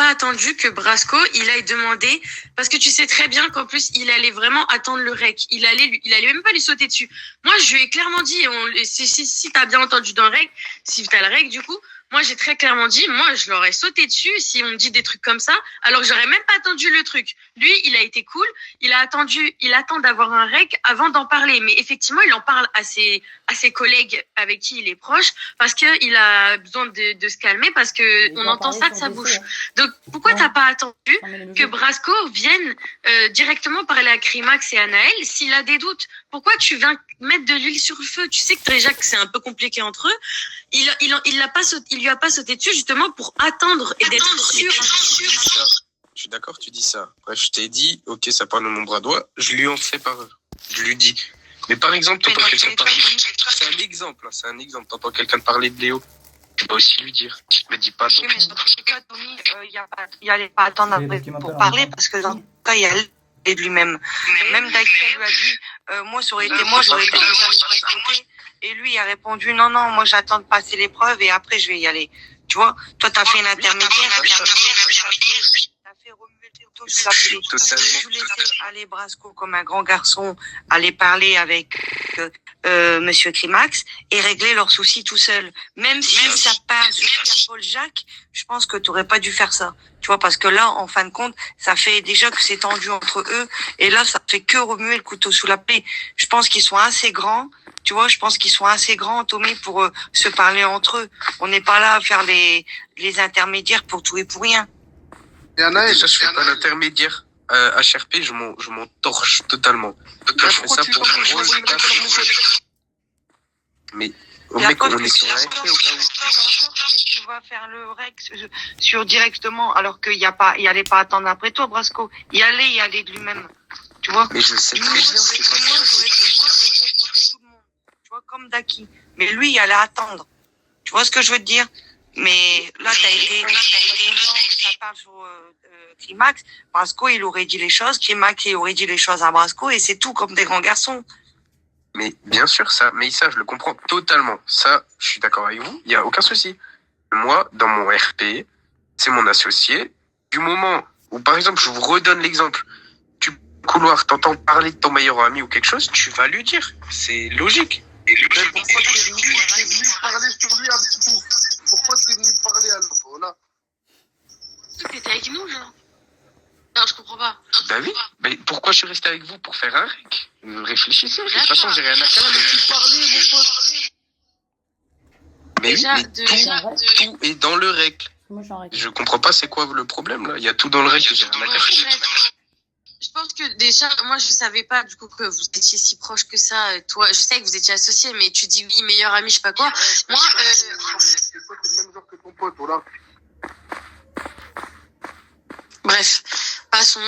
pas attendu que Brasco, il aille demander, parce que tu sais très bien qu'en plus, il allait vraiment attendre le rec. Il allait même pas lui sauter dessus. Moi, je lui ai clairement dit, si t'as bien entendu dans le rec, si t'as le rec, du coup, moi, j'ai très clairement dit, moi, je l'aurais sauté dessus si on me dit des trucs comme ça, alors que j'aurais même pas attendu le truc. Lui, il a été cool, il attend d'avoir un rec avant d'en parler. Mais effectivement, il en parle à ses collègues avec qui il est proche, parce qu'il a besoin de se calmer, parce que on entend ça de sa bouche. Donc, pourquoi t'as pas attendu que Brasco vienne directement parler à Krimax et à Naël s'il a des doutes? Pourquoi tu viens mettre de l'huile sur le feu? Tu sais que déjà que c'est un peu compliqué entre eux. Il lui a pas sauté dessus justement pour attendre et d'être sûr. Je suis d'accord, tu dis ça. Bref, je t'ai dit, ok, ça parle de mon bras droit, je lui en fais part. Je lui dis. Mais par exemple, t'entends quelqu'un parler. C'est un exemple. T'entends quelqu'un parler de Léo. Tu vas aussi lui dire. Tu me dis pas non. Mais dans ce cas, Tommy, il allait pas attendre après pour parler, parce que dans ce cas, il allait de lui-même. Même Daki lui a dit, moi, j'aurais été déjà les côté. Et lui, il a répondu, non, moi, j'attends de passer l'épreuve et après, je vais y aller. Tu vois, toi, t'as fait une intermédiaire, t'as fait remuer le couteau sous la plaie. Je laissais aller Brasco comme un grand garçon, aller parler avec Monsieur Krimax et régler leurs soucis tout seul. Même si ça part sur Pierre-Paul Jacques, je pense que t'aurais pas dû faire ça. Tu vois, parce que là, en fin de compte, ça fait déjà que c'est tendu entre eux et là, ça fait que remuer le couteau sous la plaie. Je pense qu'ils sont assez grands. Tu vois, je pense qu'ils sont assez grands, Tommy, pour se parler entre eux. On n'est pas là à faire les intermédiaires pour tout et pour rien. Déjà, je fais pas l'intermédiaire. HRP, je m'en torche totalement. Je fais ça pour une grosse tâche. Mais au mec, on est sur un RP au cas où. Tu vas faire le Rex sur directement, alors il allait pas attendre après toi, Brasco. Il allait de lui-même. Tu vois? Mais je sais très bien que c'est pas ça. Tu vois, comme Daki. Mais lui, il allait attendre. Tu vois ce que je veux te dire? Mais là, t'as été ça parle sur Krimax. Brasco, il aurait dit les choses. Krimax, il aurait dit les choses à Brasco et c'est tout comme des grands garçons. Mais bien sûr, ça, je le comprends totalement. Ça, je suis d'accord avec vous. Il y a aucun souci. Moi, dans mon RP, c'est mon associé. Du moment où, par exemple, je vous redonne l'exemple, couloir, t'entends parler de ton meilleur ami ou quelque chose, tu vas lui dire. C'est logique. Et pourquoi t'es venu parler sur lui avec nous? Pourquoi t'es venu parler alors? Voilà. T'étais avec nous, genre? Non, je comprends pas. Bah oui. Mais pourquoi je suis resté avec vous pour faire un rec? Réfléchissez. De toute façon, j'ai rien à faire. Mais tu parlais, mon pote. Mais tout est dans le rec. Je comprends pas c'est quoi le problème là. Il y a tout dans le rec. J'ai rien à faire. Je pense que déjà, moi, je savais pas du coup que vous étiez si proche que ça. Toi, je sais que vous étiez associés, mais tu dis oui, meilleur ami, je sais pas quoi. Moi, c'est le même genre que ton pote, voilà. Bref, passons.